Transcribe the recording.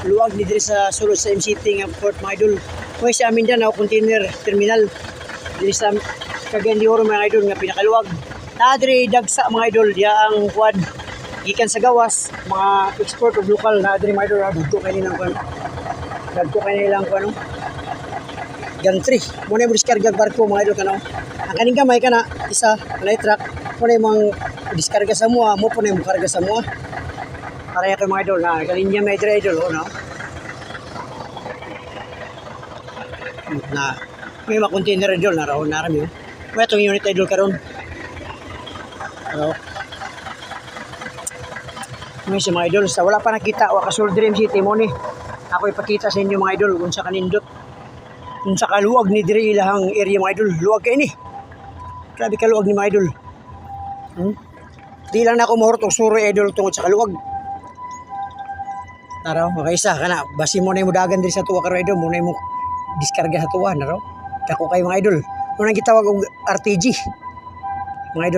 luwag ni diri sa sulod sa MCT nga port mga idol. Hoy sa Mindanao container terminal diri sa Cagayan de Oro mga idol nga pinakaluwag. Naa diri dagsa mga idol ya ang kuan gikan sa gawas mga export of local na diri mga idol dagko kay nilang kuan. Dagko kay nilang kuan gantry. Mo na mo diskarga barko mga idol kanaw. Ang kaning gamay kana isa light truck mo na mang diskarga sa mo po na mo karga sa mo. Para kay mga idol na kalinya may diri idol no. Na may mga container idol na raw na rami. May itong unit idol karon. May si mga idol sa wala pa nakita wa kasul Dream City mo ni. Ako ipakita sa inyo mga idol kung sa kanindot. Kung sa kaluwag ni diri ilahang area mga idol, luwag kay ni. Grabe kaluwag ni mga idol. Di lang na ako mahurot og suroy idol tungod sa kaluwag. Taraw, makaisa kana basi mo na mo dagan diri sa tuwa ka idol, mo na mo diskarga sa tuwa na raw. Dako kay mga idol. Mo nang gitawag og RTG. Mga idol